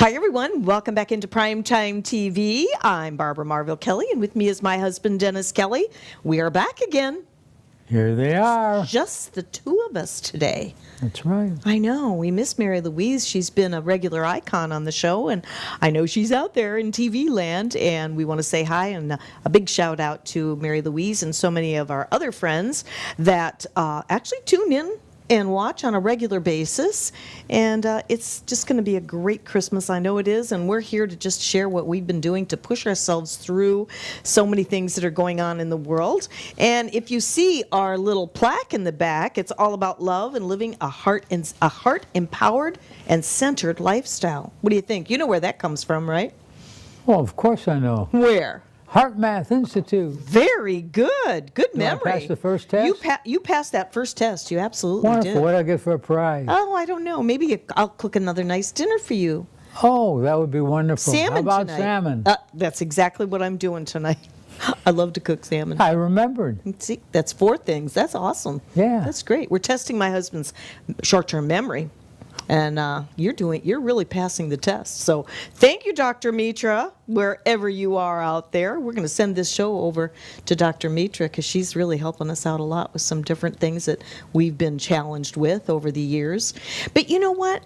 Hi, everyone. Welcome back into Primetime TV. I'm Barbara Marville-Kelly, and with me is my husband, Dennis Kelly. We are back again. Here they are. Just the two of us today. That's right. I know. We miss Mary Louise. She's been a regular icon on the show, and I know she's out there in TV land, and we want to say hi and a big shout out to Mary Louise and so many of our other friends that actually tune in and watch on a regular basis, and it's just going to be a great Christmas. I know it is, and we're here to just share what we've been doing to push ourselves through so many things that are going on in the world. And if you see our little plaque in the back, it's all about love and living a heart empowered and centered lifestyle. What do you think? You know where that comes from, right? Well, of course I know. Where? Heart Math Institute. Very good. Good memory. I passed the first test? You passed that first test. You absolutely Wonderful. did. What do I get for a prize? Oh, I don't know. Maybe I'll cook another nice dinner for you. Oh, that would be wonderful. Salmon How about tonight. salmon? That's exactly what I'm doing tonight. I love to cook salmon. I remembered. See, that's 4 things. That's awesome. Yeah. That's great. We're testing my husband's short-term memory. And you're really passing the test. So thank you, Dr. Mitra, wherever you are out there. We're going to send this show over to Dr. Mitra because she's really helping us out a lot with some different things that we've been challenged with over the years. But you know what?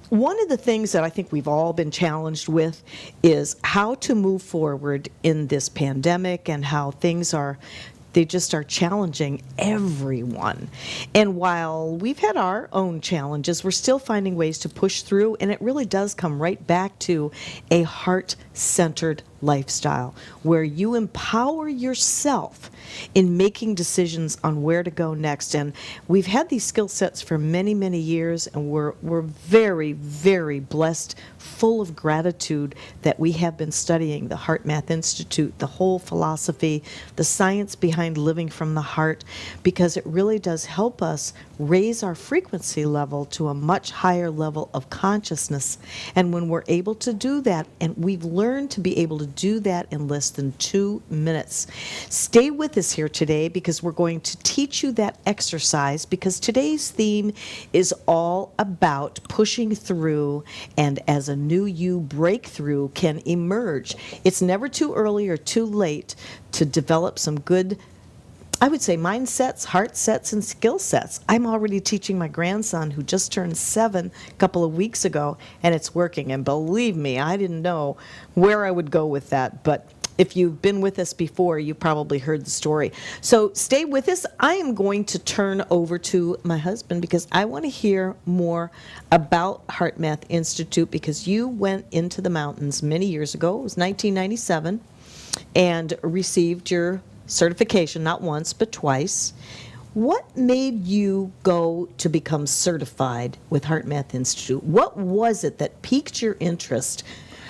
One of the things that I think we've all been challenged with is how to move forward in this pandemic and how they just are challenging everyone. And while we've had our own challenges, we're still finding ways to push through, and it really does come right back to a heart-centered lifestyle where you empower yourself in making decisions on where to go next. And we've had these skill sets for many, many years, and we're very, very blessed, full of gratitude that we have been studying the Heart Math Institute, the whole philosophy, the science behind living from the heart, because it really does help us raise our frequency level to a much higher level of consciousness. And when we're able to do that, and we've learned to be able to do that in less than 2 minutes. Stay with us here today because we're going to teach you that exercise, because today's theme is all about pushing through, and as a new you breakthrough can emerge. It's never too early or too late to develop some good, I would say, mindsets, heart sets, and skill sets. I'm already teaching my grandson, who just turned 7 a couple of weeks ago, and it's working. And believe me, I didn't know where I would go with that, but if you've been with us before, you probably heard the story. So stay with us. I am going to turn over to my husband because I want to hear more about Heart Math Institute, because you went into the mountains many years ago. It was 1997, and received your certification not once but twice. What made you go to become certified with Heart Math Institute? What was it that piqued your interest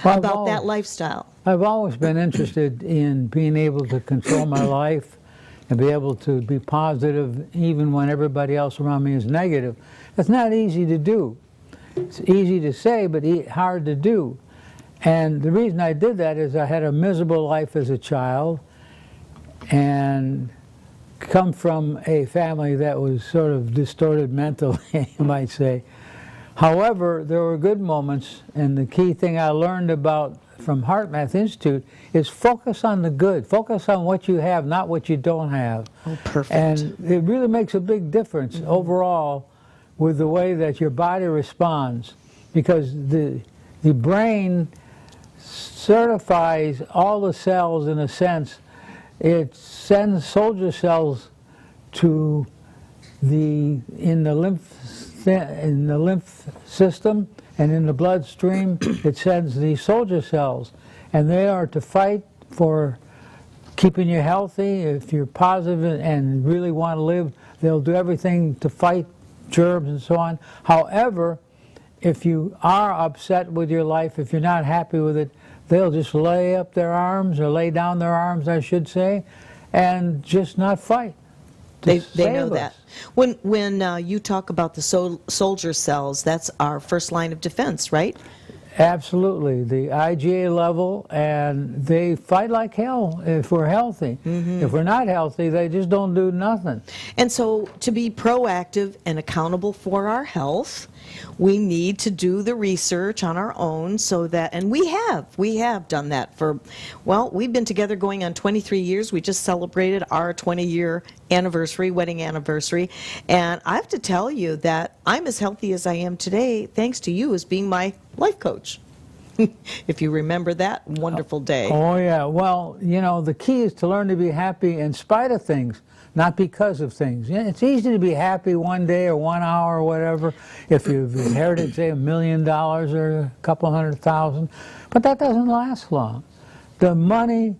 about that lifestyle? I've always been interested in being able to control my life and be able to be positive even when everybody else around me is negative. That's not easy to do. It's easy to say, but hard to do. And the reason I did that is I had a miserable life as a child and come from a family that was sort of distorted mentally, you might say. However, there were good moments, and the key thing I learned from Heart Math Institute is focus on the good. Focus on what you have, not what you don't have. Oh, perfect. And it really makes a big difference overall with the way that your body responds, because the brain certifies all the cells in a sense. It sends soldier cells to in the lymph system and in the bloodstream. It sends these soldier cells, and they are to fight for keeping you healthy. If you're positive and really want to live, they'll do everything to fight germs and so on. However, if you are upset with your life, if you're not happy with it, they'll just lay up their arms, or lay down their arms, I should say, and just not fight. They know that. When you talk about the soldier cells, that's our first line of defense, right? Absolutely. The IgA level, and they fight like hell if we're healthy. If we're not healthy, they just don't do nothing. And so to be proactive and accountable for our health, we need to do the research on our own so that, and we have done that for, well, we've been together going on 23 years. We just celebrated our 20-year anniversary, wedding anniversary. And I have to tell you that I'm as healthy as I am today thanks to you as being my life coach. If you remember that wonderful day. Oh, yeah. Well, you know, the key is to learn to be happy in spite of things, not because of things. Yeah, it's easy to be happy one day or 1 hour or whatever if you've inherited, say, $1 million or a couple $100,000, but that doesn't last long. The money,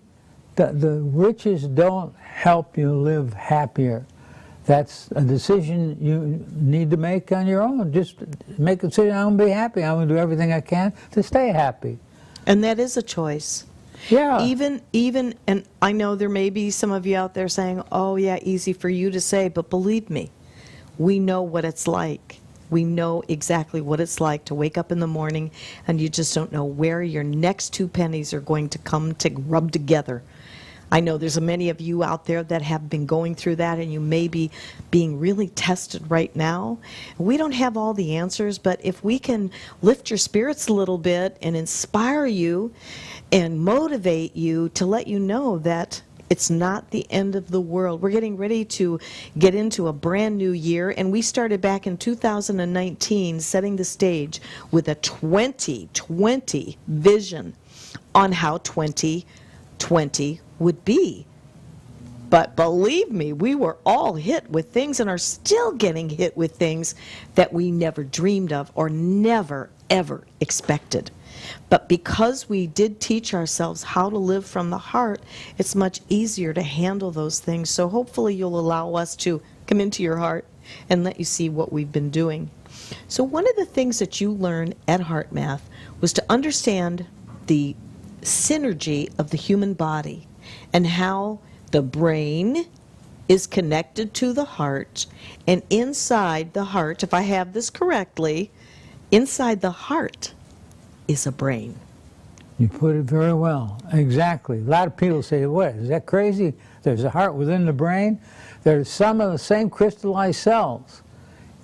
the riches don't help you live happier. That's a decision you need to make on your own. Just make a decision, I'm going to be happy. I'm going to do everything I can to stay happy. And that is a choice. Yeah. Even, and I know there may be some of you out there saying, oh yeah, easy for you to say, but believe me, we know what it's like. We know exactly what it's like to wake up in the morning and you just don't know where your next 2 pennies are going to come to rub together. I know there's many of you out there that have been going through that, and you may be being really tested right now. We don't have all the answers, but if we can lift your spirits a little bit and inspire you and motivate you to let you know that it's not the end of the world. We're getting ready to get into a brand new year, and we started back in 2019 setting the stage with a 2020 vision on how 2020 would be. But believe me, we were all hit with things and are still getting hit with things that we never dreamed of or never, ever expected. But because we did teach ourselves how to live from the heart, it's much easier to handle those things. So hopefully you'll allow us to come into your heart and let you see what we've been doing. So one of the things that you learned at Heart Math was to understand the synergy of the human body and how the brain is connected to the heart, and inside the heart, if I have this correctly, inside the heart is a brain. You put it very well. Exactly. A lot of people say, what, is that crazy? There's a heart within the brain? There's some of the same crystallized cells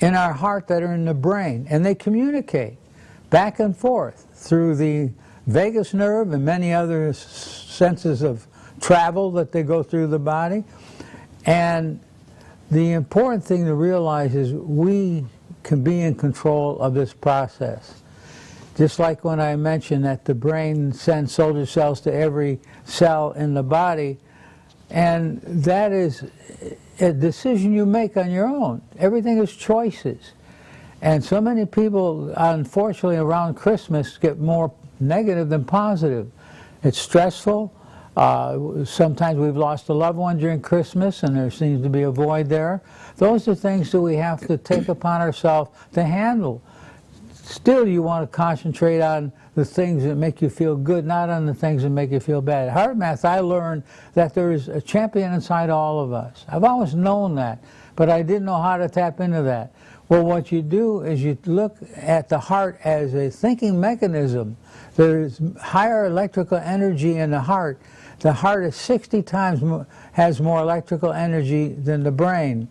in our heart that are in the brain, and they communicate back and forth through the vagus nerve and many other senses of travel that they go through the body. And the important thing to realize is we can be in control of this process. Just like when I mentioned that the brain sends soldier cells to every cell in the body, and that is a decision you make on your own. Everything is choices. And so many people, unfortunately, around Christmas get more negative than positive. It's stressful. Sometimes we've lost a loved one during Christmas and there seems to be a void there. Those are things that we have to take upon ourselves to handle. Still, you want to concentrate on the things that make you feel good, not on the things that make you feel bad. At Heart Math, I learned that there is a champion inside all of us. I've always known that, but I didn't know how to tap into that. Well, what you do is you look at the heart as a thinking mechanism. There's higher electrical energy in the heart. The heart is 60 times has more electrical energy than the brain.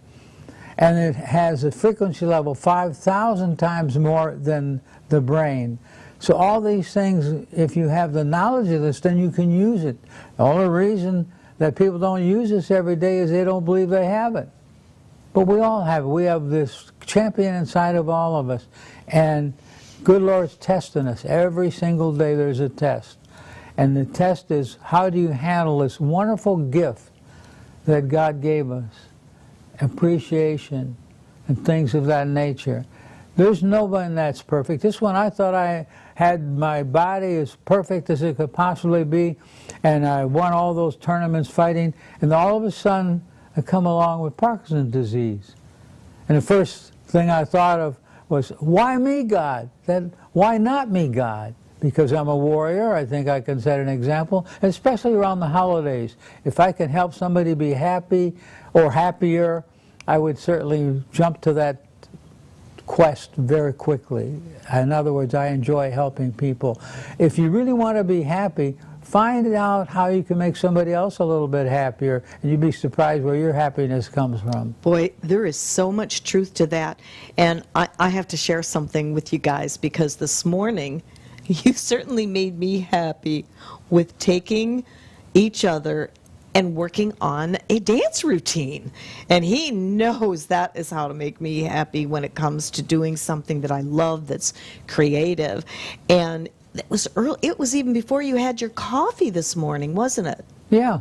And it has a frequency level 5,000 times more than the brain. So all these things, if you have the knowledge of this, then you can use it. The only reason that people don't use this every day is they don't believe they have it. But we all have it. We have this champion inside of all of us. And good Lord's testing us. Every single day there's a test. And the test is, how do you handle this wonderful gift that God gave us? Appreciation and things of that nature. There's nobody that's perfect. This one, I thought I had my body as perfect as it could possibly be, and I won all those tournaments fighting, and all of a sudden I come along with Parkinson's disease. And the first thing I thought of was, why me, God? Why not me, God? Because I'm a warrior, I think I can set an example, especially around the holidays. If I can help somebody be happy or happier, I would certainly jump to that quest very quickly. In other words, I enjoy helping people. If you really want to be happy, find out how you can make somebody else a little bit happier, and you'd be surprised where your happiness comes from. Boy, there is so much truth to that. And I have to share something with you guys, because this morning, you certainly made me happy with taking each other and working on a dance routine. And he knows that is how to make me happy when it comes to doing something that I love, that's creative. And it was early, it was even before you had your coffee this morning, wasn't it? Yeah,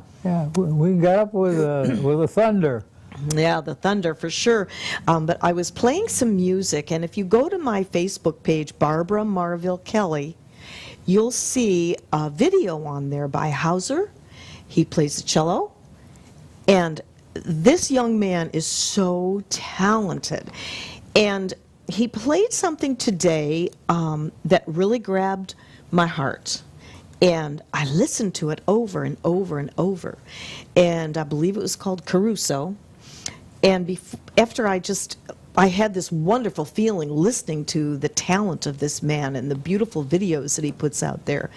we got up with a thunder. Yeah, the thunder for sure. But I was playing some music, and if you go to my Facebook page, Barbara Marville-Kelly, you'll see a video on there by Hauser. He plays the cello, and this young man is so talented. And he played something today that really grabbed my heart. And I listened to it over and over and over. And I believe it was called Caruso. And after I had this wonderful feeling listening to the talent of this man and the beautiful videos that he puts out there.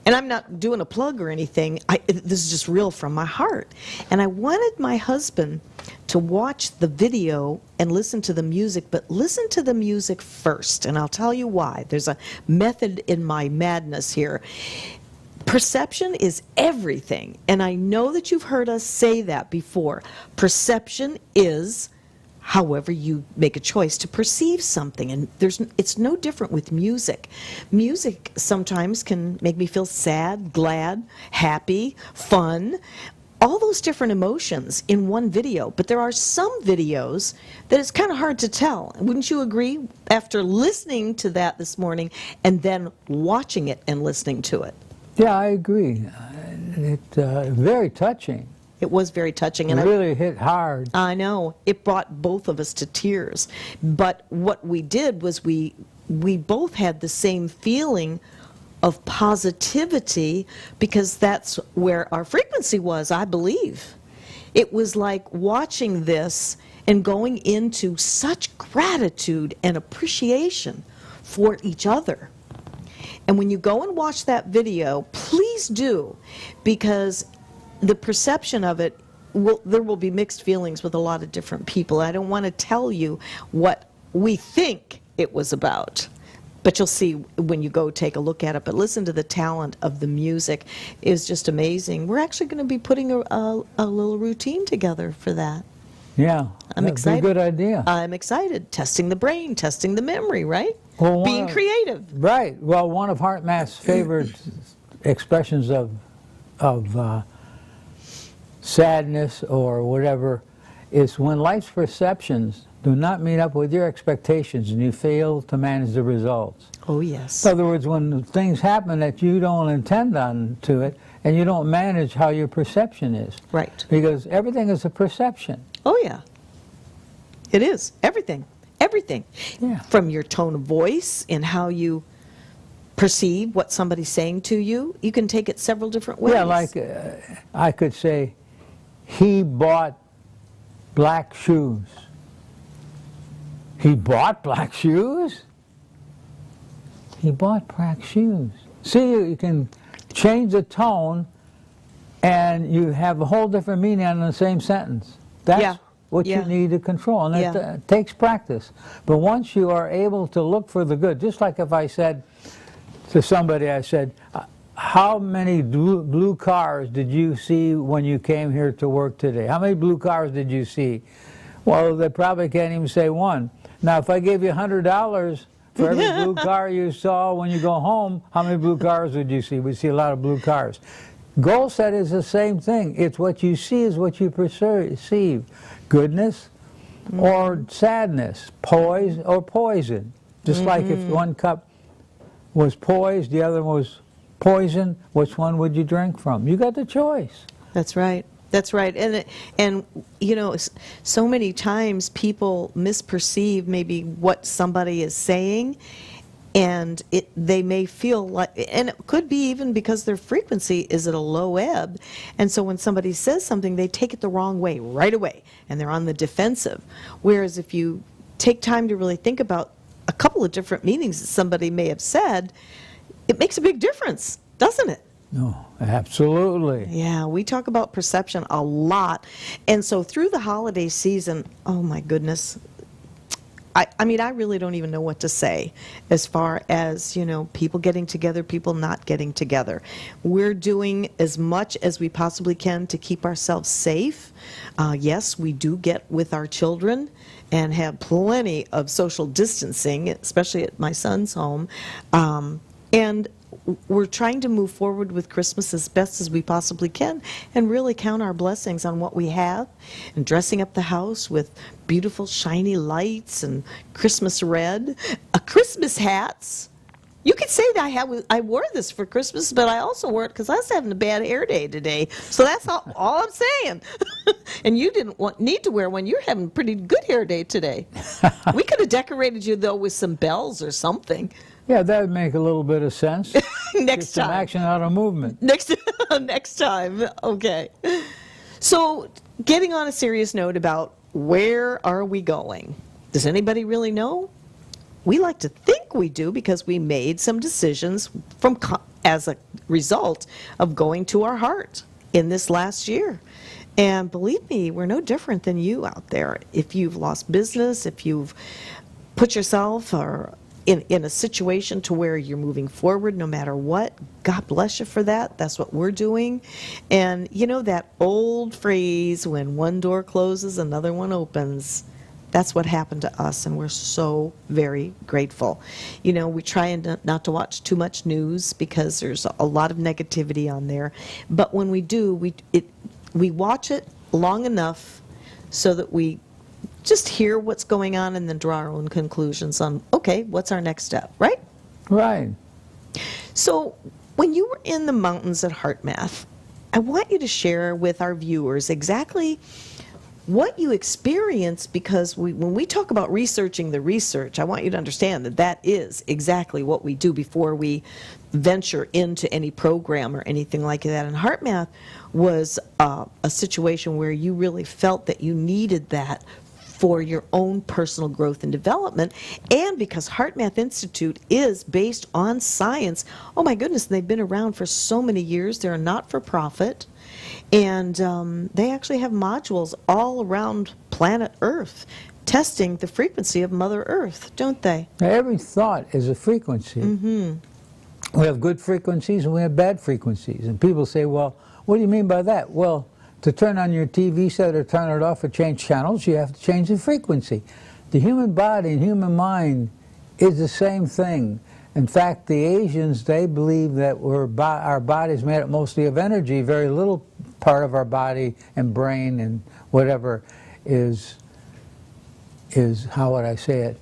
And I'm not doing a plug or anything. This is just real from my heart. And I wanted my husband to watch the video and listen to the music, but listen to the music first. And I'll tell you why. There's a method in my madness here. Perception is everything. And I know that you've heard us say that before. Perception is however you make a choice to perceive something. And it's no different with music. Music sometimes can make me feel sad, glad, happy, fun, all those different emotions in one video. But there are some videos that it's kind of hard to tell. Wouldn't you agree, after listening to that this morning and then watching it and listening to it? Yeah, I agree. It's very touching. It was very touching. And it really hit hard. I know. It brought both of us to tears. But what we did was we both had the same feeling of positivity, because that's where our frequency was, I believe. It was like watching this and going into such gratitude and appreciation for each other. And when you go and watch that video, please do, because the perception of it, there will be mixed feelings with a lot of different people. I don't want to tell you what we think it was about, but you'll see when you go take a look at it. But listen to the talent of the music. It was just amazing. We're actually going to be putting a little routine together for that. Yeah, I'm excited. That's a good idea. I'm excited. Testing the brain, testing the memory, right? Well, being creative. Right. Well, one of HeartMath's favorite expressions of sadness or whatever is when life's perceptions do not meet up with your expectations and you fail to manage the results. Oh, yes. In other words, when things happen that you don't intend on to it and you don't manage how your perception is. Right. Because everything is a perception. Oh, yeah. It is. Everything. Everything. Yeah. From your tone of voice and how you perceive what somebody's saying to you, you can take it several different ways. Yeah, like I could say, he bought black shoes. He bought black shoes? He bought black shoes. See, you can change the tone and you have a whole different meaning on the same sentence. That's what you need to control, and it takes practice. But once you are able to look for the good, just like if I said to somebody, I said, how many blue cars did you see when you came here to work today? How many blue cars did you see? Well, they probably can't even say one. Now, if I gave you $100 for every blue car you saw when you go home, how many blue cars would you see? We'd see a lot of blue cars. Goal set is the same thing. It's what you see is what you perceive. Goodness or sadness, poise or poison. Just like if one cup was poised, the other was poison, which one would you drink from? You got the choice. That's right. That's right. And you know, so many times people misperceive maybe what somebody is saying, and they may feel like, and it could be even because their frequency is at a low ebb, and so when somebody says something, they take it the wrong way right away, and they're on the defensive. Whereas if you take time to really think about a couple of different meanings that somebody may have said, it makes a big difference, doesn't it? No, absolutely. Yeah, we talk about perception a lot. And so through the holiday season, oh my goodness, I mean, I really don't even know what to say as far as, people getting together, people not getting together. We're doing as much as we possibly can to keep ourselves safe. Yes, we do get with our children and have plenty of social distancing, especially at my son's home. And we're trying to move forward with Christmas as best as we possibly can and really count our blessings on what we have, and dressing up the house with beautiful shiny lights and Christmas red, Christmas hats. You could say that I wore this for Christmas, but I also wore it because I was having a bad hair day today. So that's all I'm saying. And you didn't need to wear one. You're having a pretty good hair day today. We could have decorated you, though, with some bells or something. Yeah, that would make a little bit of sense. Next Get some time. action out of movement. Next time. Okay. So, getting on a serious note about where are we going? Does anybody really know? We like to think we do because we made some decisions as a result of going to our heart in this last year. And believe me, we're no different than you out there. If you've lost business, if you've put yourself in a situation to where you're moving forward no matter what, God bless you for that. That's what we're doing. And that old phrase, when one door closes, another one opens. That's what happened to us, and we're so very grateful. We try not to watch too much news because there's a lot of negativity on there. But when we do, we watch it long enough so that we just hear what's going on and then draw our own conclusions on, okay, what's our next step, right? Right. So when you were in the mountains at HeartMath, I want you to share with our viewers exactly what you experienced, because when we talk about researching the research, I want you to understand that is exactly what we do before we venture into any program or anything like that. And HeartMath was a situation where you really felt that you needed that for your own personal growth and development, and because HeartMath Institute is based on science. Oh my goodness, they've been around for so many years. They're a not-for-profit, and they actually have modules all around planet Earth testing the frequency of Mother Earth, don't they? Now, every thought is a frequency. Mm-hmm. We have good frequencies and we have bad frequencies. And people say, well, what do you mean by that? Well, to turn on your TV set or turn it off or change channels, you have to change the frequency. The human body and human mind is the same thing. In fact, the Asians, they believe that our body's made up mostly of energy. Very little part of our body and brain and whatever is how would I say it?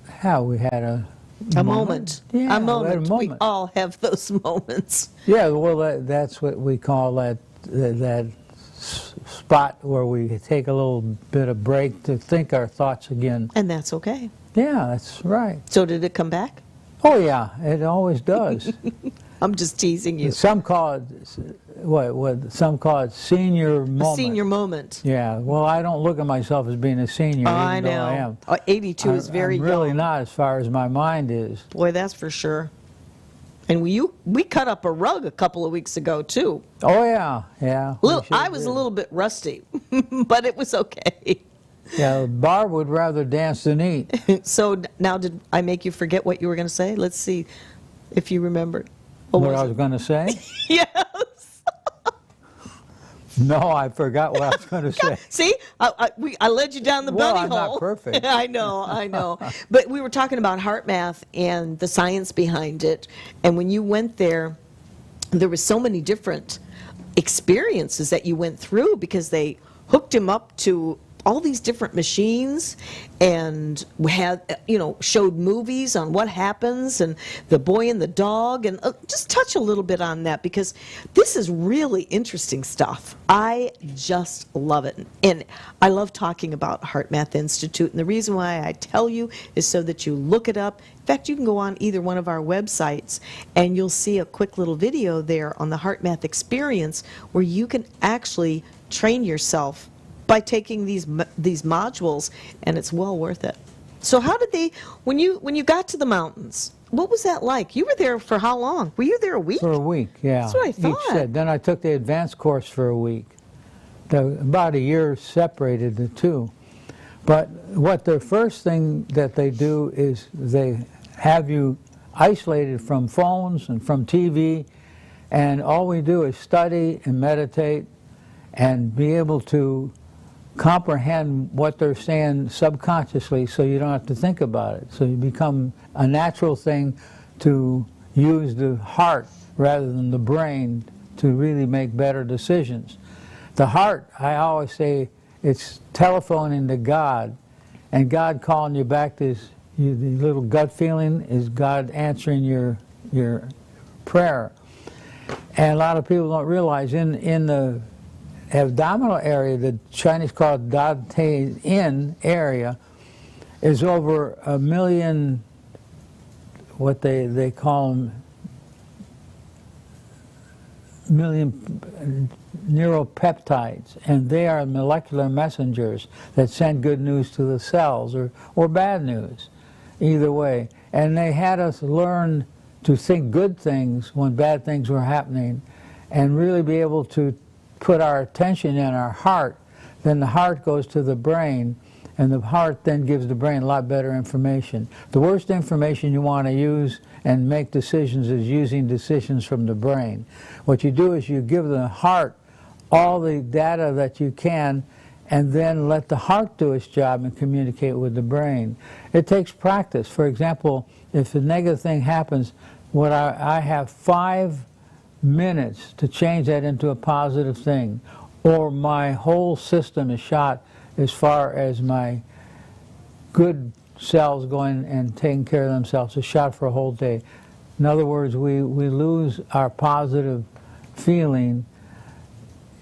How we had a moment. Yeah, a moment. we had a moment. We all have those moments. Yeah, well, that's what we call that spot where we take a little bit of break to think our thoughts again. And that's okay. Yeah, that's right. So did it come back? Oh yeah, it always does. I'm just teasing you. Some call it some call it senior moment. A senior moment. Yeah. Well, I don't look at myself as being a senior. I even know. though I am. 82 is very I'm really young. not, as far as my mind is. Boy, that's for sure. And we cut up a rug a couple of weeks ago too. Oh yeah, yeah. I was a little bit rusty, but it was okay. Yeah, Barb would rather dance than eat. So now, did I make you forget what you were going to say? Let's see if you remembered. What I was going to say? Yes. No, I forgot what I was going to say. See, I led you down the bunny I'm hole. not perfect. I know. But we were talking about HeartMath and the science behind it. And when you went there, there were so many different experiences that you went through because they hooked him up to all these different machines and had, showed movies on what happens and the boy and the dog, and just touch a little bit on that because this is really interesting stuff. I just love it. And I love talking about HeartMath Institute. And the reason why I tell you is so that you look it up. In fact, you can go on either one of our websites and you'll see a quick little video there on the HeartMath experience where you can actually train yourself by taking these modules, and it's well worth it. So how did they, when you got to the mountains, what was that like? You were there for how long? Were you there a week? For a week, yeah. That's what I thought. Each set. Then I took the advanced course for a week. About a year separated the two. But what the first thing that they do is they have you isolated from phones and from TV, and all we do is study and meditate and be able to comprehend what they're saying subconsciously, so you don't have to think about it. So you become a natural thing to use the heart rather than the brain to really make better decisions. The heart, I always say, it's telephoning to God, and God calling you back to the little gut feeling is God answering your prayer. And a lot of people don't realize in the abdominal area, the Chinese call it Da Te In area, is over 1 million, what they call them, million neuropeptides, and they are molecular messengers that send good news to the cells, or bad news, either way. And they had us learn to think good things when bad things were happening, and really be able to put our attention in our heart. Then the heart goes to the brain, and the heart then gives the brain a lot better information. The worst information you want to use and make decisions is using decisions from the brain. What you do is you give the heart all the data that you can, and then let the heart do its job and communicate with the brain. It takes practice. For example, if a negative thing happens, I have 5 minutes to change that into a positive thing, or my whole system is shot as far as my good cells going and taking care of themselves is shot for a whole day. In other words, we lose our positive feeling,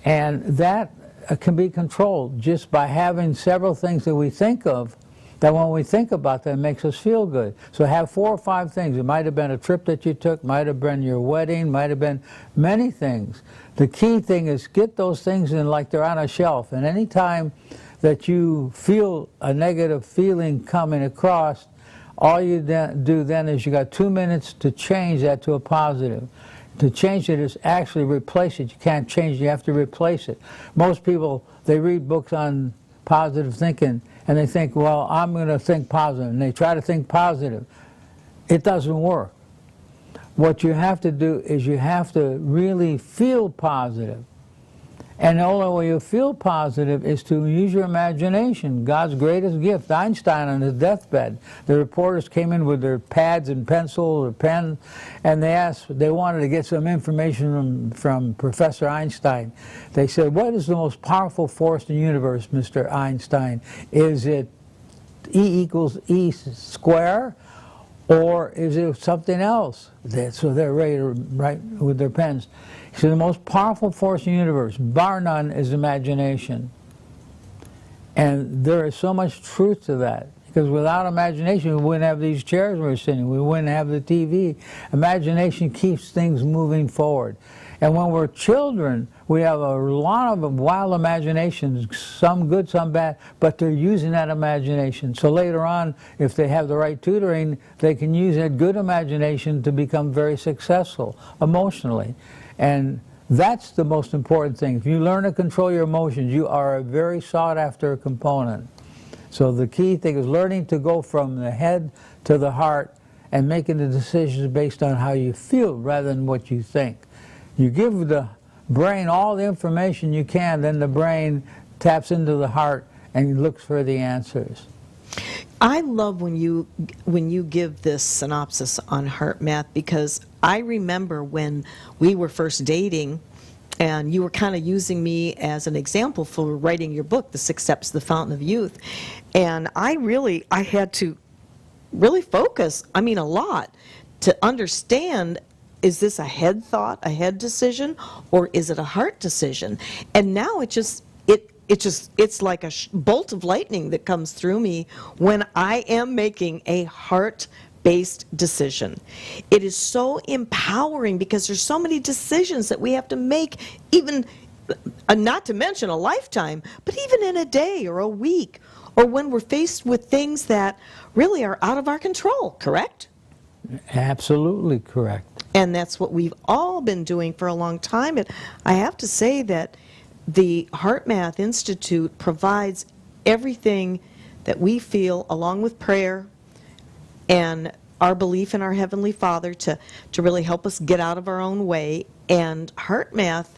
and that can be controlled just by having several things that we think of, that when we think about them, it makes us feel good. So have 4 or 5 things. It might have been a trip that you took, might have been your wedding, might have been many things. The key thing is get those things in like they're on a shelf, and any time that you feel a negative feeling coming across, all you do then is you got 2 minutes to change that to a positive. To change it is actually replace it. You can't change it, you have to replace it. Most people, they read books on positive thinking, and they think, well, I'm going to think positive, and they try to think positive. It doesn't work. What you have to do is you have to really feel positive. And the only way you feel positive is to use your imagination, God's greatest gift. Einstein on his deathbed, the reporters came in with their pads and pencils or pens, and they wanted to get some information from Professor Einstein. They said, what is the most powerful force in the universe, Mr. Einstein? Is it E equals E square, or is it something else? So they're ready to write with their pens. He said the most powerful force in the universe, bar none, is imagination. And there is so much truth to that. Because without imagination, we wouldn't have these chairs we're sitting, we wouldn't have the TV. Imagination keeps things moving forward. And when we're children, we have a lot of wild imaginations, some good, some bad, but they're using that imagination. So later on, if they have the right tutoring, they can use that good imagination to become very successful emotionally. And that's the most important thing. If you learn to control your emotions, you are a very sought-after component. So the key thing is learning to go from the head to the heart and making the decisions based on how you feel rather than what you think. You give the brain all the information you can, then the brain taps into the heart and looks for the answers. I love when you give this synopsis on HeartMath, because I remember when we were first dating and you were kind of using me as an example for writing your book, The 6 Steps to the Fountain of Youth. And I had to really focus, a lot, to understand, is this a head thought, a head decision, or is it a heart decision? And now it's like a bolt of lightning that comes through me when I am making a heart-based decision. It is so empowering because there's so many decisions that we have to make. Even not to mention a lifetime, but even in a day or a week, or when we're faced with things that really are out of our control, correct? Absolutely correct. And that's what we've all been doing for a long time. And I have to say that the HeartMath Institute provides everything that we feel, along with prayer and our belief in our Heavenly Father, to really help us get out of our own way. And HeartMath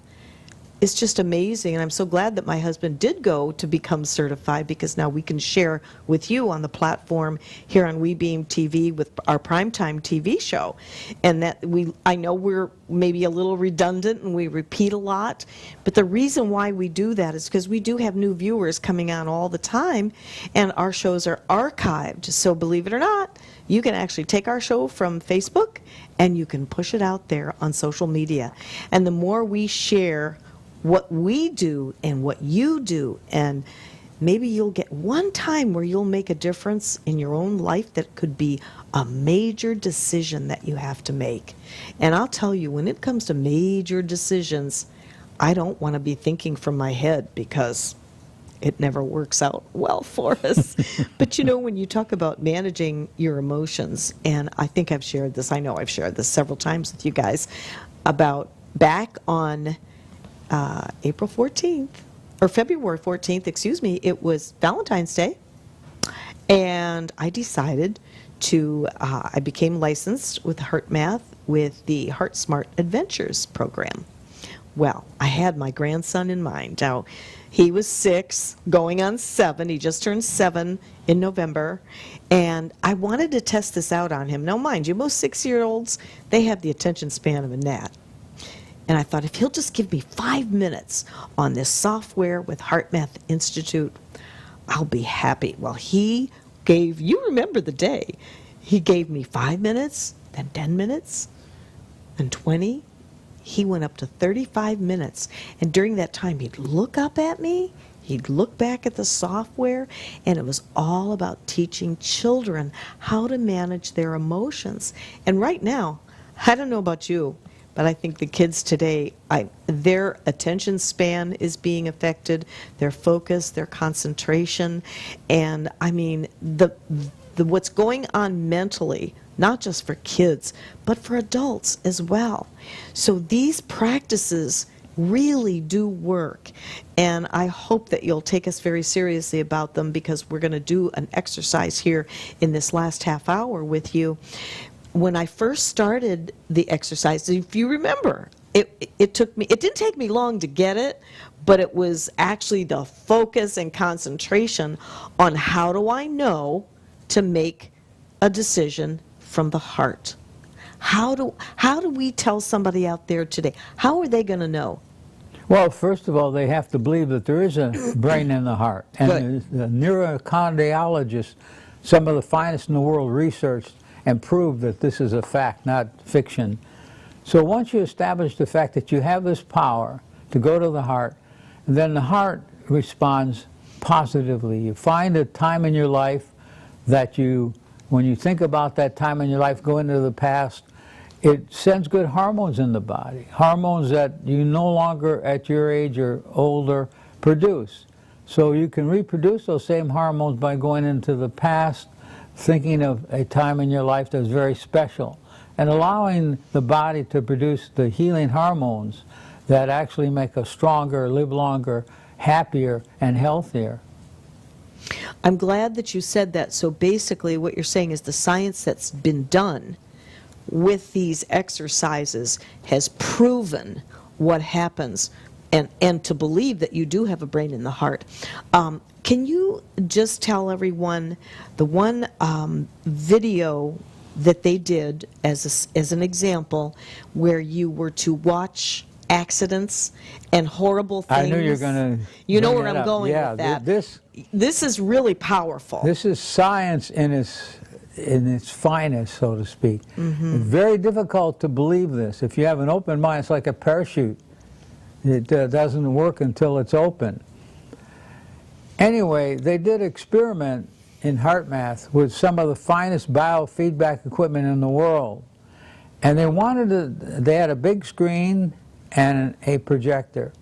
is just amazing, and I'm so glad that my husband did go to become certified, because now we can share with you on the platform here on WeBeam TV with our primetime TV show. And that I know we're maybe a little redundant and we repeat a lot, but the reason why we do that is because we do have new viewers coming on all the time, and our shows are archived. So believe it or not, you can actually take our show from Facebook and you can push it out there on social media. And the more we share what we do and what you do, and maybe you'll get one time where you'll make a difference in your own life that could be a major decision that you have to make. And I'll tell you, when it comes to major decisions, I don't want to be thinking from my head, because it never works out well for us. But you know, when you talk about managing your emotions, and I think I've shared this, I know I've shared this several times with you guys, about back on April 14th, or February 14th, excuse me, it was Valentine's Day, and I decided to, I became licensed with HeartMath with the Heart Smart Adventures program. Well, I had my grandson in mind. Now, he was 6, going on 7. He just turned 7 in November, and I wanted to test this out on him. Now, mind you, most 6-year-olds, they have the attention span of a gnat. And I thought, if he'll just give me 5 minutes on this software with HeartMath Institute, I'll be happy. Well, he gave, you remember the day, he gave me 5 minutes, then 10 minutes, then 20. He went up to 35 minutes. And during that time, he'd look up at me, he'd look back at the software, and it was all about teaching children how to manage their emotions. And right now, I don't know about you, but I think the kids today, their attention span is being affected, their focus, their concentration, and I mean, what's going on mentally, not just for kids, but for adults as well. So these practices really do work, and I hope that you'll take us very seriously about them, because we're going to do an exercise here in this last half hour with you. When I first started the exercise, if you remember, it didn't take me long to get it, but it was actually the focus and concentration on how do I know to make a decision from the heart. How do we tell somebody out there today? How are they going to know? Well, first of all, they have to believe that there is a brain in the heart. And the neurocardiologists, some of the finest in the world, researched and prove that this is a fact, not fiction. So once you establish the fact that you have this power to go to the heart, then the heart responds positively. You find a time in your life that when you think about that time in your life, go into the past, it sends good hormones in the body, hormones that you no longer at your age or older produce. So you can reproduce those same hormones by going into the past, thinking of a time in your life that's very special, and allowing the body to produce the healing hormones that actually make us stronger, live longer, happier, and healthier. I'm glad that you said that. So basically what you're saying is the science that's been done with these exercises has proven what happens, and to believe that you do have a brain in the heart. Can you just tell everyone the one video that they did as an example, where you were to watch accidents and horrible things? I knew you were going to. You know where I'm going with that. This is really powerful. This is science in its finest, so to speak. Mm-hmm. It's very difficult to believe this. If you have an open mind, it's like a parachute. It doesn't work until it's open. Anyway, they did experiment in HeartMath with some of the finest biofeedback equipment in the world. And they had a big screen and a projector.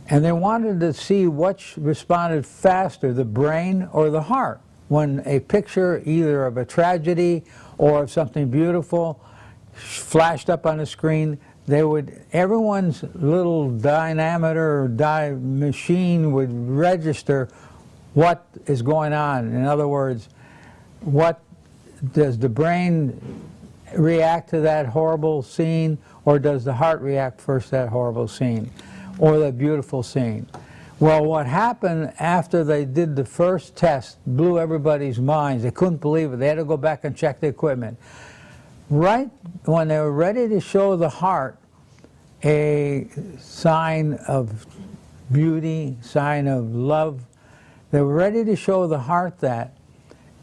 And they wanted to see which responded faster, the brain or the heart. When a picture, either of a tragedy or of something beautiful, flashed up on the screen, everyone's little dynamometer or machine would register what is going on. In other words, what does the brain react to that horrible scene, or does the heart react first to that horrible scene or that beautiful scene? Well, what happened after they did the first test blew everybody's minds. They couldn't believe it. They had to go back and check the equipment. Right when they were ready to show the heart a sign of beauty, sign of love, they were ready to show the heart that,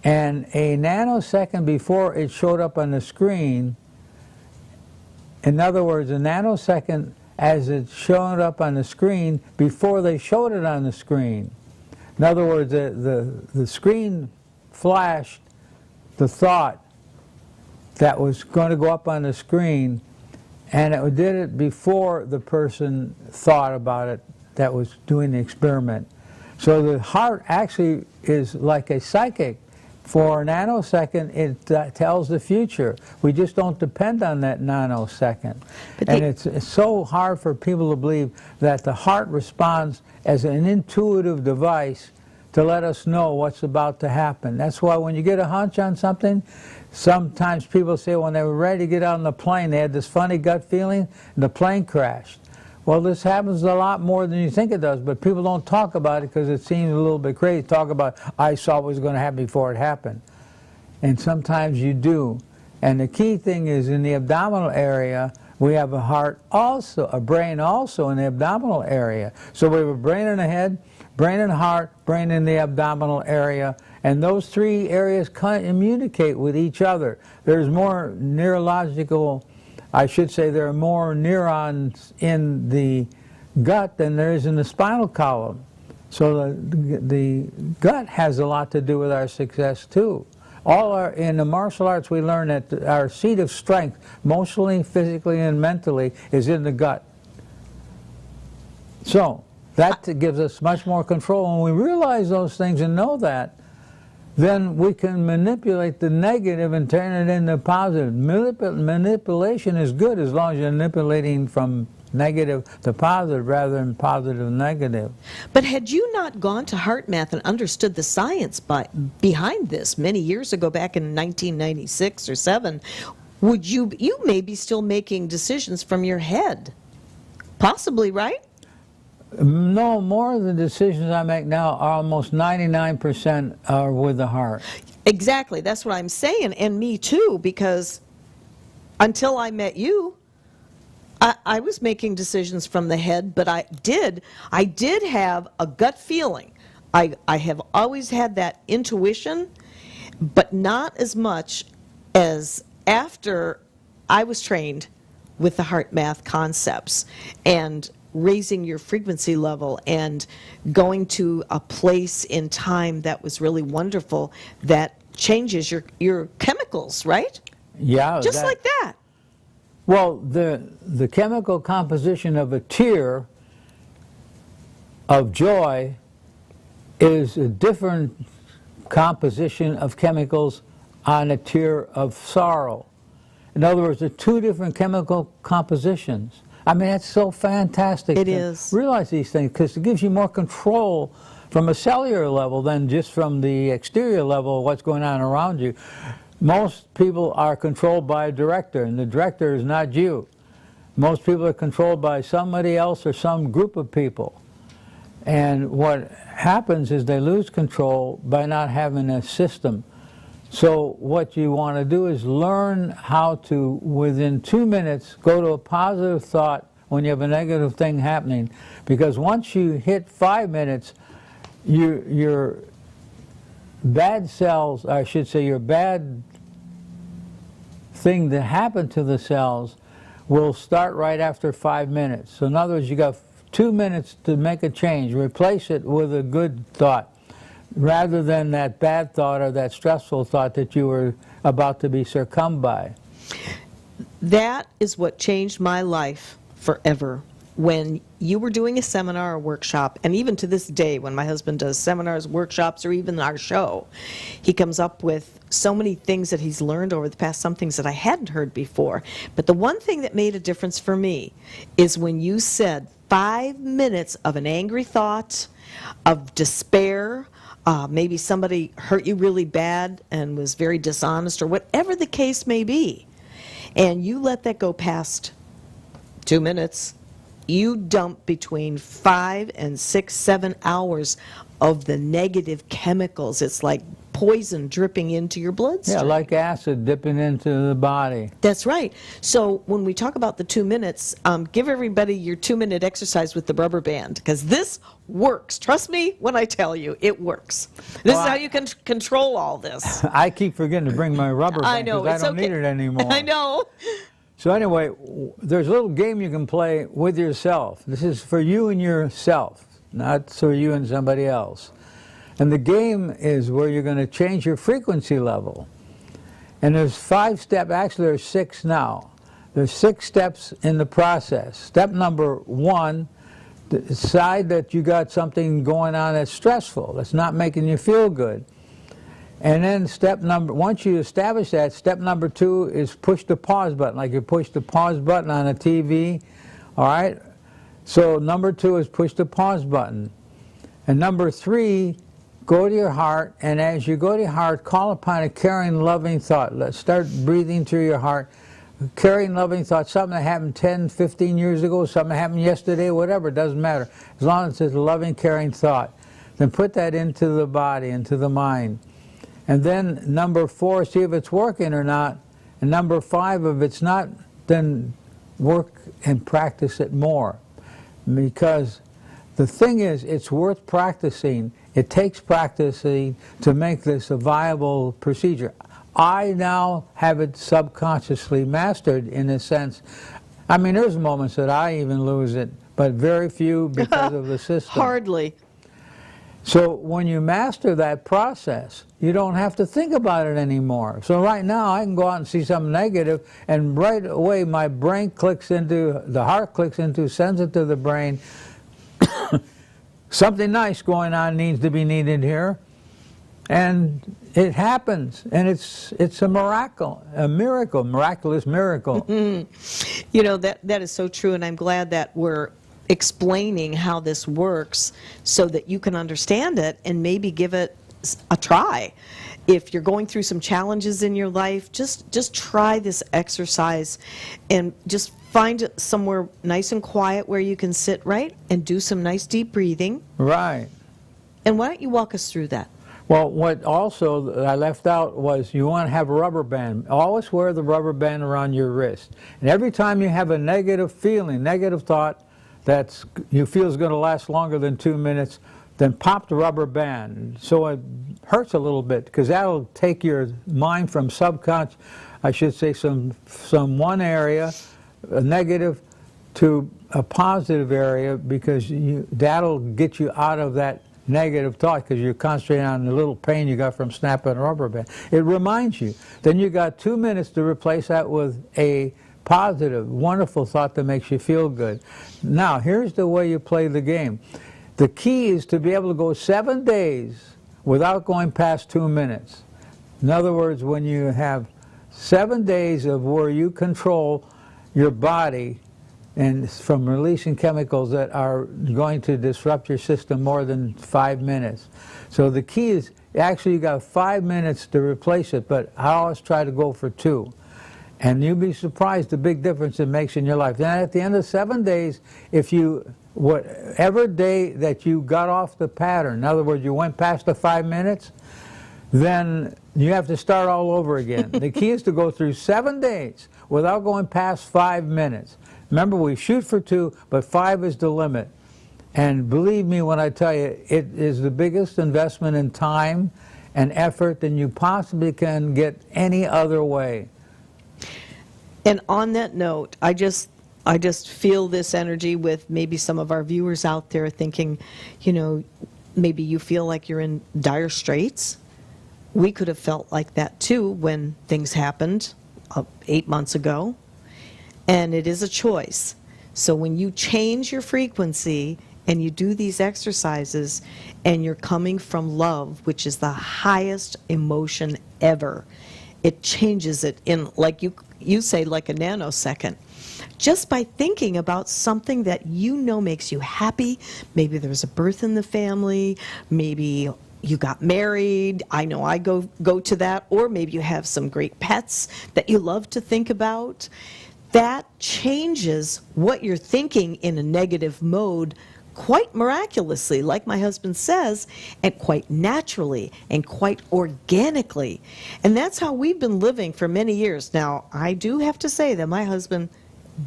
and a nanosecond before it showed up on the screen, in other words, a nanosecond as it showed up on the screen before they showed it on the screen. In other words, the screen flashed the thought that was going to go up on the screen, and it did it before the person thought about it that was doing the experiment. So the heart actually is like a psychic. For a nanosecond, it tells the future. We just don't depend on that nanosecond. And it's so hard for people to believe that the heart responds as an intuitive device to let us know what's about to happen. That's why when you get a hunch on something, sometimes people say when they were ready to get on the plane, they had this funny gut feeling, and the plane crashed. Well, this happens a lot more than you think it does, but people don't talk about it because it seems a little bit crazy. Talk about, I saw what was going to happen before it happened. And sometimes you do. And the key thing is in the abdominal area, we have a heart also, a brain also in the abdominal area. So we have a brain in the head, brain in the heart, brain in the abdominal area, and those three areas communicate with each other. There's more neurological, I should say there are more neurons in the gut than there is in the spinal column. So the gut has a lot to do with our success too. In the martial arts we learn that our seat of strength, emotionally, physically, and mentally, is in the gut. So that gives us much more control. When we realize those things and know that, then we can manipulate the negative and turn it into positive. Manipulation is good as long as you're manipulating from negative to positive rather than positive to negative. But had you not gone to HeartMath and understood the science behind this many years ago, back in 1996 or 7, would you may be still making decisions from your head? Possibly, right? No, more of the decisions I make now are almost 99% are with the heart. Exactly, that's what I'm saying, and me too, because until I met you, I was making decisions from the head, but I did have a gut feeling. I have always had that intuition, but not as much as after I was trained with the HeartMath concepts and raising your frequency level and going to a place in time that was really wonderful that changes your chemicals, right? Yeah. Just like that. Well, the chemical composition of a tear of joy is a different composition of chemicals on a tear of sorrow. In other words, they're two different chemical compositions. I mean, that's so fantastic to realize these things, because it gives you more control from a cellular level than just from the exterior level of what's going on around you. Most people are controlled by a director, and the director is not you. Most people are controlled by somebody else or some group of people. And what happens is they lose control by not having a system. So what you want to do is learn how to, within 2 minutes, go to a positive thought when you have a negative thing happening. Because once you hit 5 minutes, your bad cells, I should say your bad thing that happened to the cells will start right after 5 minutes. So in other words, you got 2 minutes to make a change. Replace it with a good thought, rather than that bad thought or that stressful thought that you were about to be succumbed by. That is what changed my life forever. when you were doing a seminar or workshop, and even to this day when my husband does seminars, workshops, or even our show, he comes up with so many things that he's learned over the past, some things that I hadn't heard before. But the one thing that made a difference for me is when you said 5 minutes of an angry thought, of despair, maybe somebody hurt you really bad and was very dishonest, or whatever the case may be, and you let that go past 2 minutes, you dump between 5 and 6, 7 hours of the negative chemicals. It's like poison dripping into your bloodstream. Yeah, like acid dipping into the body. That's right. So when we talk about the 2 minutes, give everybody your 2-minute exercise with the rubber band, because this works. Trust me when I tell you, it works. This is how you can control all this. I keep forgetting to bring my rubber band I know, because I don't need it anymore. I know. So anyway, there's a little game you can play with yourself. This is for you and yourself, not for you and somebody else. And the game is where you're going to change your frequency level. And there's 5 steps, actually there's 6 now. There's 6 steps in the process. Step number 1, decide that you got something going on that's stressful, that's not making you feel good. And then once you establish that, step number 2 is push the pause button, like you push the pause button on a TV, all right? So number 2 is push the pause button. And number 3, go to your heart, and as you go to your heart, call upon a caring, loving thought. Let's start breathing through your heart. Caring, loving thought, something that happened 10, 15 years ago, something that happened yesterday, whatever, it doesn't matter. As long as it's a loving, caring thought. Then put that into the body, into the mind. And then number 4, see if it's working or not. And number 5, if it's not, then work and practice it more. Because the thing is, it's worth practicing. It takes practicing to make this a viable procedure. I now have it subconsciously mastered in a sense. I mean, there's moments that I even lose it, but very few because of the system. Hardly. So when you master that process, you don't have to think about it anymore. So right now I can go out and see something negative, and right away my brain clicks into, the heart clicks into, sends it to the brain, something nice going on needs to be needed here. And it happens, and it's a miracle, miraculous miracle. You know, that is so true, and I'm glad that we're explaining how this works so that you can understand it and maybe give it a try. If you're going through some challenges in your life, just try this exercise and just find somewhere nice and quiet where you can sit, right, and do some nice deep breathing. Right. And why don't you walk us through that? Well, what also I left out was you want to have a rubber band. Always wear the rubber band around your wrist. And every time you have a negative feeling, negative thought that you feel is going to last longer than 2 minutes, then pop the rubber band so it hurts a little bit, because that'll take your mind from subconscious, I should say, some one area, a negative, to a positive area, because that'll get you out of that negative thought, because you're concentrating on the little pain you got from snapping a rubber band. It reminds you. Then you got 2 minutes to replace that with a positive, wonderful thought that makes you feel good. Now, here's the way you play the game. The key is to be able to go 7 days without going past 2 minutes. In other words, when you have 7 days of where you control your body and from releasing chemicals that are going to disrupt your system more than 5 minutes. So the key is, actually you got 5 minutes to replace it, but I always try to go for 2. And you'll be surprised the big difference it makes in your life. Then at the end of 7 days, if you, whatever day that you got off the pattern, in other words, you went past the 5 minutes, then you have to start all over again. The key is to go through 7 days without going past 5 minutes. Remember, we shoot for 2, but 5 is the limit. And believe me when I tell you, it is the biggest investment in time and effort than you possibly can get any other way. And on that note, I just feel this energy with maybe some of our viewers out there thinking, you know, maybe you feel like you're in dire straits. We could have felt like that too when things happened 8 months ago. And it is a choice. So when you change your frequency and you do these exercises and you're coming from love, which is the highest emotion ever, it changes it in, like you say, like a nanosecond. Just by thinking about something that you know makes you happy. Maybe there's a birth in the family, maybe you got married. I know I go to that. Or maybe you have some great pets that you love to think about. That changes what you're thinking in a negative mode quite miraculously, like my husband says, and quite naturally and quite organically. And that's how we've been living for many years. Now, I do have to say that my husband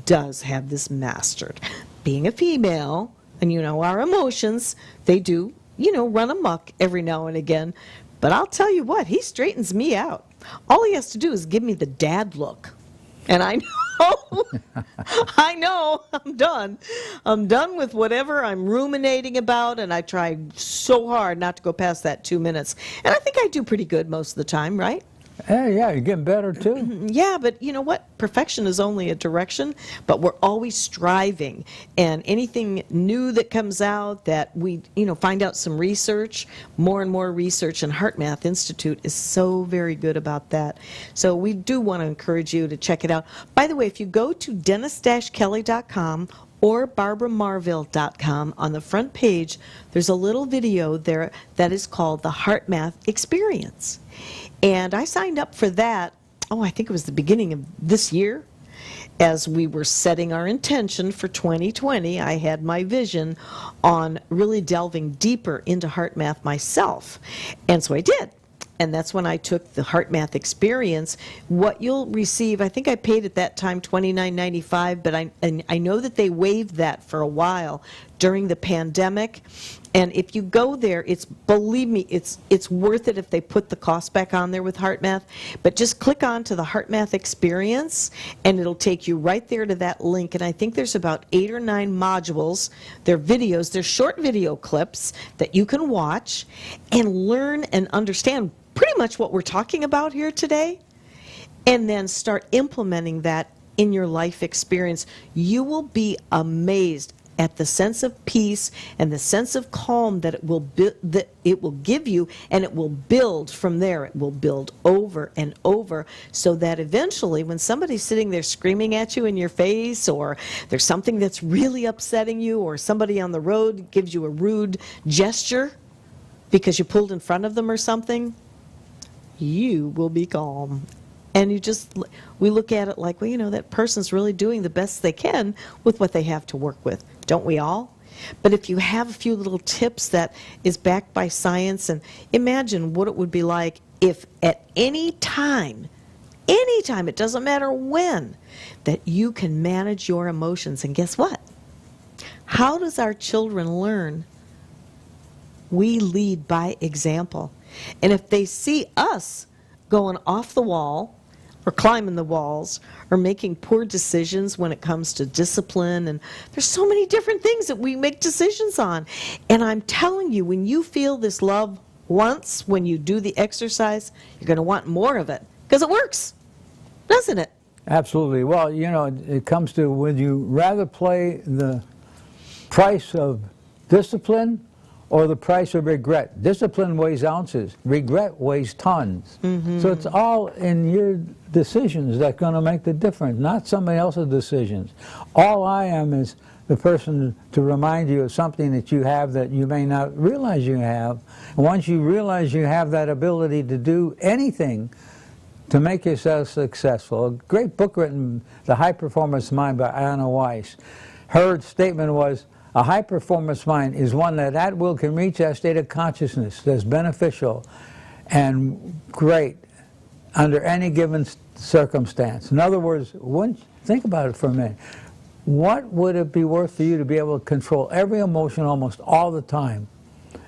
does have this mastered. Being a female, and our emotions, they do, run amok every now and again. But I'll tell you what, he straightens me out. All he has to do is give me the dad look. And I know, I know, I'm done. I'm done with whatever I'm ruminating about, and I try so hard not to go past that 2 minutes. And I think I do pretty good most of the time, right? Yeah, you're getting better too. Yeah, but you know what? Perfection is only a direction, but we're always striving. And anything new that comes out that we, find out some research, more and more research, and Heart Math Institute is so very good about that. So we do want to encourage you to check it out. By the way, if you go to dennis-kelly.com or barbaramarville.com, on the front page, there's a little video there that is called the Heart Math Experience. And I signed up for that, I think it was the beginning of this year. As we were setting our intention for 2020, I had my vision on really delving deeper into heart math myself. And so I did. And that's when I took the Heart Math Experience. What you'll receive, I think I paid at that time $29.95, but I know that they waived that for a while during the pandemic. And if you go there, believe me, it's worth it if they put the cost back on there with Heart Math. But just click on to the Heart Math Experience, and it'll take you right there to that link. And I think there's about 8 or 9 modules. They're videos. They're short video clips that you can watch and learn and understand pretty much what we're talking about here today, and then start implementing that in your life experience. You will be amazed at the sense of peace and the sense of calm that it will give you, and it will build from there. It will build over and over, so that eventually when somebody's sitting there screaming at you in your face, or there's something that's really upsetting you, or somebody on the road gives you a rude gesture because you pulled in front of them or something, you will be calm. And we look at it like, well, that person's really doing the best they can with what they have to work with. Don't we all? But if you have a few little tips that is backed by science, and imagine what it would be like if at any time, it doesn't matter when, that you can manage your emotions. And guess what? How does our children learn? We lead by example. And if they see us going off the wall, or climbing the walls, or making poor decisions when it comes to discipline, and there's so many different things that we make decisions on. And I'm telling you, when you feel this love once, when you do the exercise, you're going to want more of it, because it works, doesn't it? Absolutely. Well, it comes to, would you rather play the price of discipline or the price of regret? Discipline weighs ounces. Regret weighs tons. Mm-hmm. So it's all in your decisions that's going to make the difference, not somebody else's decisions. All I am is the person to remind you of something that you have that you may not realize you have. And once you realize you have that ability to do anything to make yourself successful. A great book written, The High Performance Mind by Anna Weiss. Her statement was, a high-performance mind is one that at will can reach that state of consciousness that's beneficial and great under any given circumstance. In other words, think about it for a minute. What would it be worth for you to be able to control every emotion almost all the time?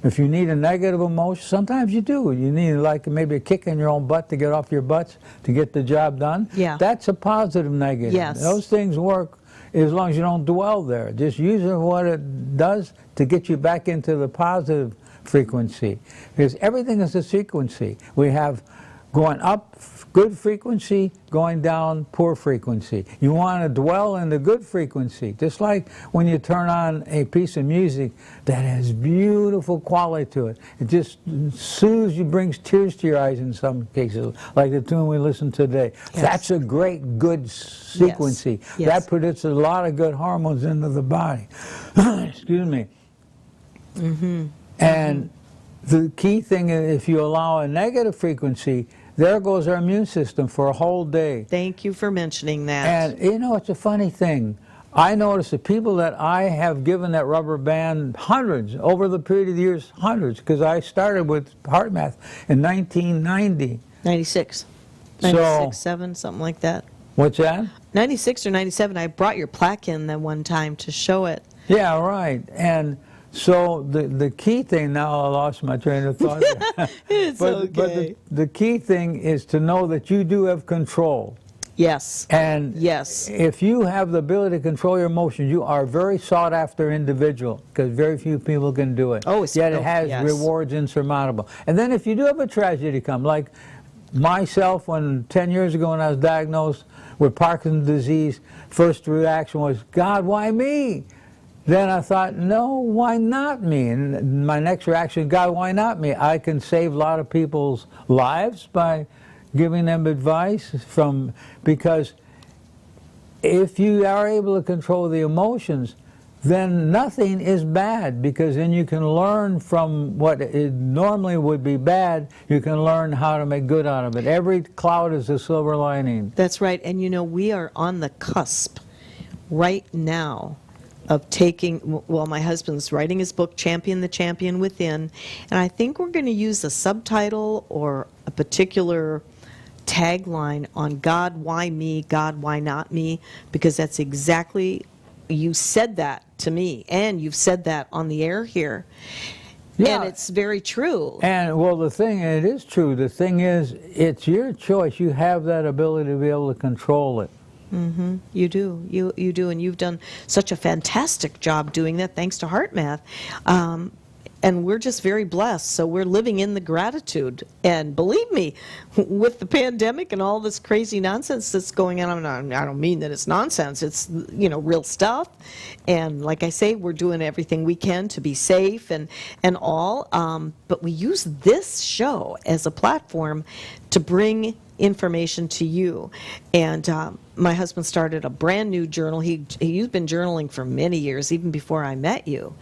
If you need a negative emotion, sometimes you do. You need like maybe a kick in your own butt to get off your butts to get the job done. Yeah. That's a positive negative. Yes. Those things work as long as you don't dwell there. Just using what it does to get you back into the positive frequency. Because everything is a frequency. We have going up, good frequency going down poor frequency. You want to dwell in the good frequency, just like when you turn on a piece of music that has beautiful quality to it. It just soothes you, brings tears to your eyes in some cases, like the tune we listened to today. Yes. That's a great good sequency. Yes. That produces a lot of good hormones into the body. Excuse me. And the key thing is, if you allow a negative frequency, there goes our immune system for a whole day. Thank you for mentioning that. And you know, it's a funny thing. I notice the people that I have given that rubber band, hundreds, over the period of the years, hundreds, because I started with heart math in 1990. 96. So- 96, 7, something like that. What's that? 96 or 97, I brought your plaque in that one time to show it. Yeah, right. And so the key thing, now I lost my train of thought. It's But the key thing is to know that you do have control. Yes. And Yes. if you have the ability to control your emotions, you are a very sought after individual, because very few people can do it. Oh, it's- Yet it oh, has yes. rewards insurmountable. And then if you do have a tragedy come, like myself, when 10 years ago when I was diagnosed with Parkinson's disease, first reaction was, God, why me? Then I thought, no, why not me? And my next reaction, God, why not me? I can save a lot of people's lives by giving them advice because if you are able to control the emotions, then nothing is bad, because then you can learn from what it normally would be bad. You can learn how to make good out of it. Every cloud is a silver lining. That's right. And you know, we are on the cusp right now of taking, well, my husband's writing his book, Champion the Champion Within, and I think we're going to use a subtitle or a particular tagline on God, why me? God, why not me? Because that's exactly, you said that to me, and you've said that on the air here. Yeah. And it's very true. And, well, the thing, it is true, the thing is, it's your choice. You have that ability to be able to control it. You do. You do. And you've done such a fantastic job doing that, thanks to Heart Math. And we're just very blessed. So we're living in the gratitude. And believe me, with the pandemic and all this crazy nonsense that's going on, I don't mean that it's nonsense. It's, you know, real stuff. And like I say, we're doing everything we can to be safe and all. But we use this show as a platform to bring information to you. And my husband started a brand new journal. He's been journaling for many years, even before I met you.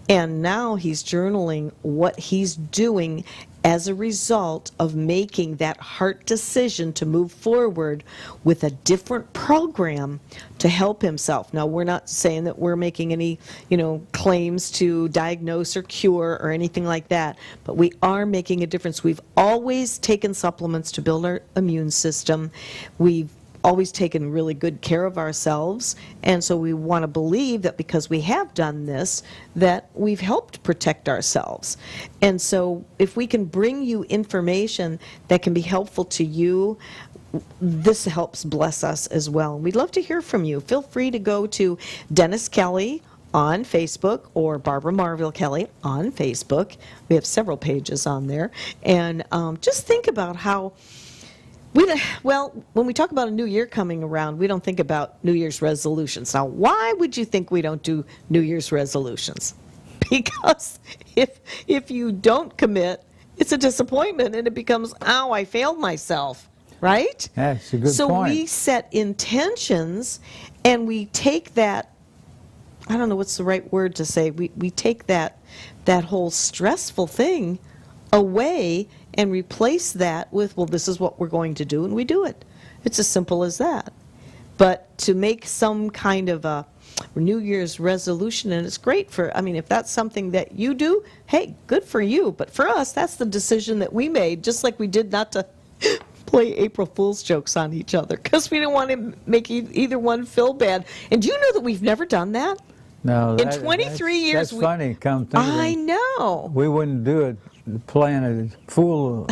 And now he's journaling what he's doing as a result of making that heart decision to move forward with a different program to help himself. Now, we're not saying that we're making any, claims to diagnose or cure or anything like that, but we are making a difference. We've always taken supplements to build our immune system. We've always taken really good care of ourselves, and so we want to believe that because we have done this, that we've helped protect ourselves. And so if we can bring you information that can be helpful to you, this helps bless us as well. We'd love to hear from you. Feel free to go to Dennis Kelly on Facebook or Barbara Marville-Kelly on Facebook. We have several pages on there. And just think about how when we talk about a new year coming around, we don't think about New Year's resolutions. Now, why would you think we don't do New Year's resolutions? Because if you don't commit, it's a disappointment and it becomes, oh, I failed myself, right? That's a good point. So we set intentions and we take that, I don't know what's the right word to say, we take that whole stressful thing away and replace that with, well, this is what we're going to do, and we do it. It's as simple as that. But to make some kind of a New Year's resolution, and it's great for, if that's something that you do, hey, good for you. But for us, that's the decision that we made, just like we did not to play April Fool's jokes on each other, because we didn't want to make either one feel bad. And do you know that we've never done that? No, in 23 years. That's funny. Come think of it. I know. We wouldn't do it playing a fool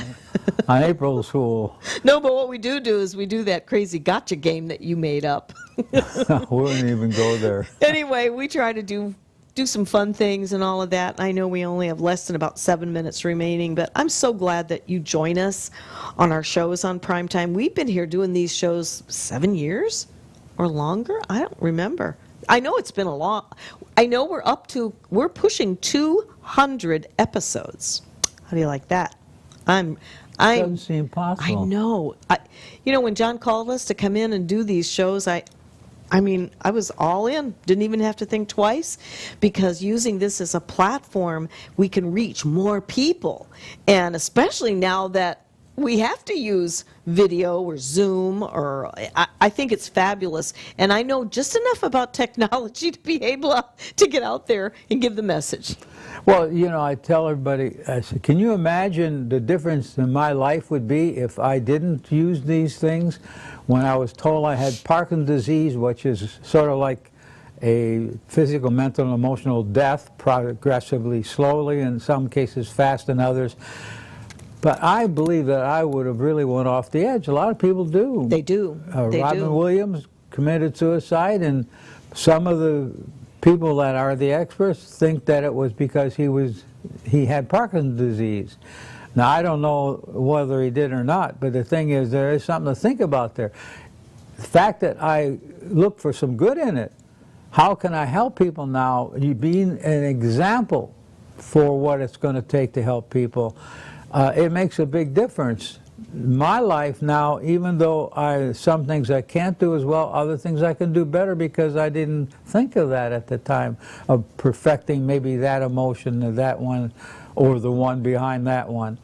on April's Fool. No, but what we do is we do that crazy gotcha game that you made up. We wouldn't even go there. Anyway, we try to do do some fun things and all of that. I know we only have less than about 7 minutes remaining, but I'm so glad that you join us on our shows on Primetime. We've been here doing these shows 7 years or longer. I don't remember. I know it's been a long. I know we're pushing 200 episodes. How do you like that? Doesn't seem possible. I know. When John called us to come in and do these shows, I was all in. Didn't even have to think twice, because using this as a platform, we can reach more people. And especially now that we have to use video or Zoom, or I think it's fabulous. And I know just enough about technology to be able to get out there and give the message. Well, I tell everybody, I say, can you imagine the difference in my life would be if I didn't use these things? When I was told I had Parkinson's disease, which is sort of like a physical, mental, and emotional death, progressively slowly, in some cases fast in others. But I believe that I would have really went off the edge. A lot of people do. They do. Robin Williams committed suicide, and some of the people that are the experts think that it was because he had Parkinson's disease. Now, I don't know whether he did or not, but the thing is, there is something to think about there. The fact that I look for some good in it, how can I help people now? You being an example for what it's going to take to help people, it makes a big difference. My life now, even though some things I can't do as well, other things I can do better because I didn't think of that at the time, of perfecting maybe that emotion or that one, or the one behind that one.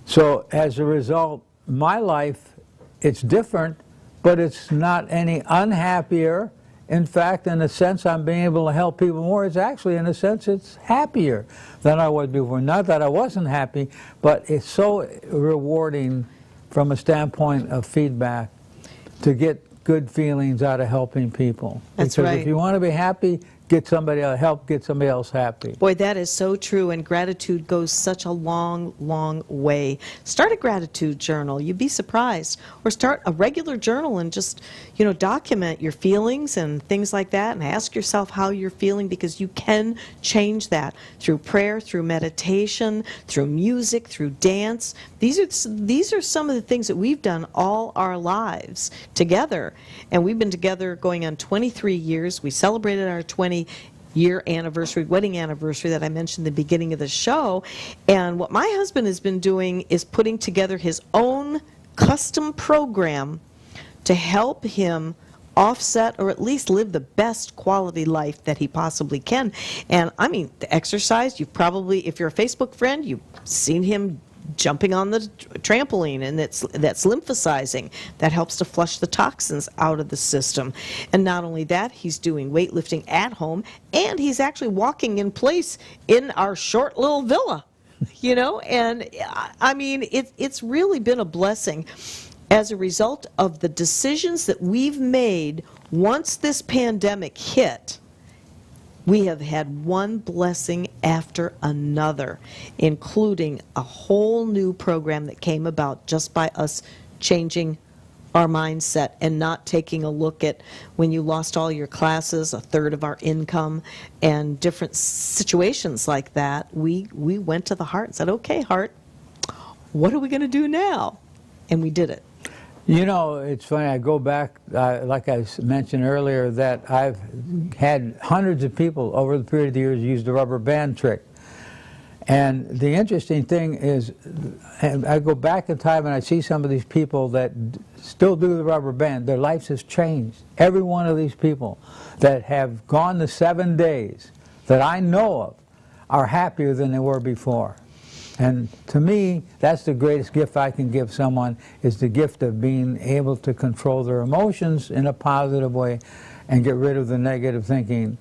So as a result, my life, it's different, but it's not any unhappier. In fact, in a sense, I'm being able to help people more. It's actually, in a sense, it's happier than I was before. Not that I wasn't happy, but it's so rewarding from a standpoint of feedback to get good feelings out of helping people. That's because right. If you want to be happy, get somebody else, help get somebody else happy. Boy, that is so true, and gratitude goes such a long, long way. Start a gratitude journal. You'd be surprised. Or start a regular journal and just, document your feelings and things like that, and ask yourself how you're feeling, because you can change that through prayer, through meditation, through music, through dance. These are some of the things that we've done all our lives together, and we've been together going on 23 years. We celebrated our 20-year anniversary, wedding anniversary that I mentioned at the beginning of the show. And what my husband has been doing is putting together his own custom program to help him offset, or at least live the best quality life that he possibly can. And the exercise, you've probably, if you're a Facebook friend, you've seen him jumping on the trampoline, and that's lymphosizing. That helps to flush the toxins out of the system. And not only that, he's doing weightlifting at home, and he's actually walking in place in our short little villa, and it's really been a blessing as a result of the decisions that we've made. Once this pandemic hit, we have had one blessing after another, including a whole new program that came about just by us changing our mindset and not taking a look at when you lost all your classes, a third of our income, and different situations like that. We went to the heart and said, okay, heart, what are we going to do now? And we did it. It's funny, I go back, like I mentioned earlier, that I've had hundreds of people over the period of the years use the rubber band trick. And the interesting thing is, I go back in time and I see some of these people that still do the rubber band. Their lives has changed. Every one of these people that have gone the 7 days that I know of are happier than they were before. And to me, that's the greatest gift I can give someone, is the gift of being able to control their emotions in a positive way and get rid of the negative thinking.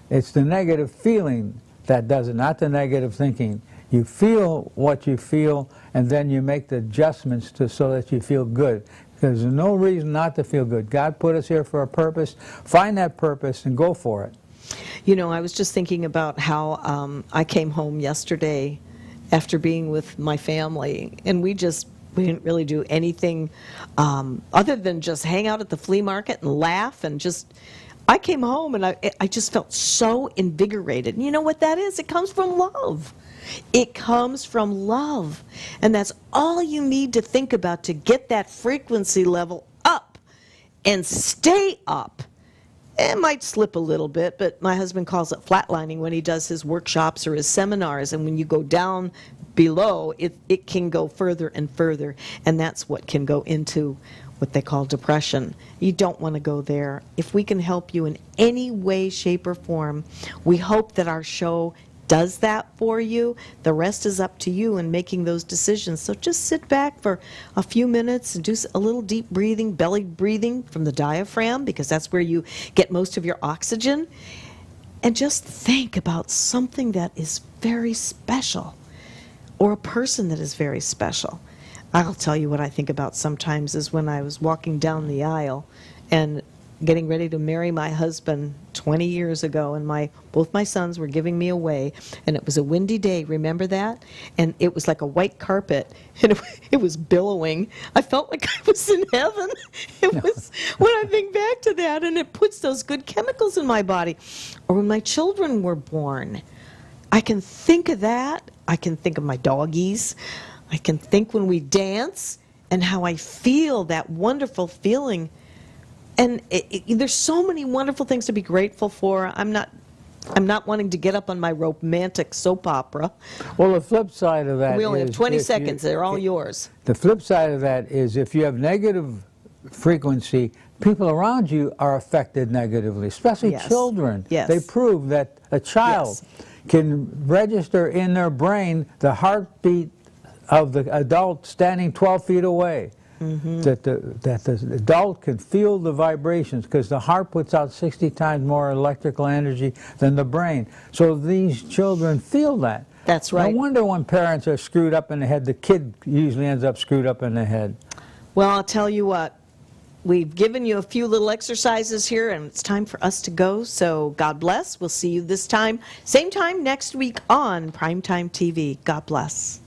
It's the negative feeling that does it, not the negative thinking. You feel what you feel, and then you make the adjustments so that you feel good. There's no reason not to feel good. God put us here for a purpose. Find that purpose and go for it. I was just thinking about how I came home yesterday after being with my family, and we didn't really do anything other than just hang out at the flea market and laugh, and I came home and I just felt so invigorated. And you know what that is? It comes from love. It comes from love. And that's all you need to think about to get that frequency level up and stay up. It might slip a little bit, but my husband calls it flatlining when he does his workshops or his seminars. And when you go down below, it can go further and further. And that's what can go into what they call depression. You don't want to go there. If we can help you in any way, shape, or form, we hope that our show does that for you. The rest is up to you in making those decisions. So just sit back for a few minutes and do a little deep breathing, belly breathing from the diaphragm, because that's where you get most of your oxygen. And just think about something that is very special, or a person that is very special. I'll tell you what I think about sometimes is when I was walking down the aisle and getting ready to marry my husband 20 years ago, and both my sons were giving me away, and it was a windy day, remember that? And it was like a white carpet, and it was billowing. I felt like I was in heaven. It was, when I think back to that, and it puts those good chemicals in my body. Or when my children were born, I can think of that. I can think of my doggies. I can think when we dance and how I feel that wonderful feeling. And there's so many wonderful things to be grateful for. I'm not wanting to get up on my romantic soap opera. Well, the flip side of that We only is have 20 if seconds. They're all yours. The flip side of that is if you have negative frequency, people around you are affected negatively, especially Yes. children. Yes. They prove that a child can register in their brain the heartbeat of the adult standing 12 feet away. That the adult can feel the vibrations, because the heart puts out 60 times more electrical energy than the brain. So these children feel that. That's right. No wonder when parents are screwed up in the head, the kid usually ends up screwed up in the head. Well, I'll tell you what. We've given you a few little exercises here, and it's time for us to go. So God bless. We'll see you this time, same time next week on Primetime TV. God bless.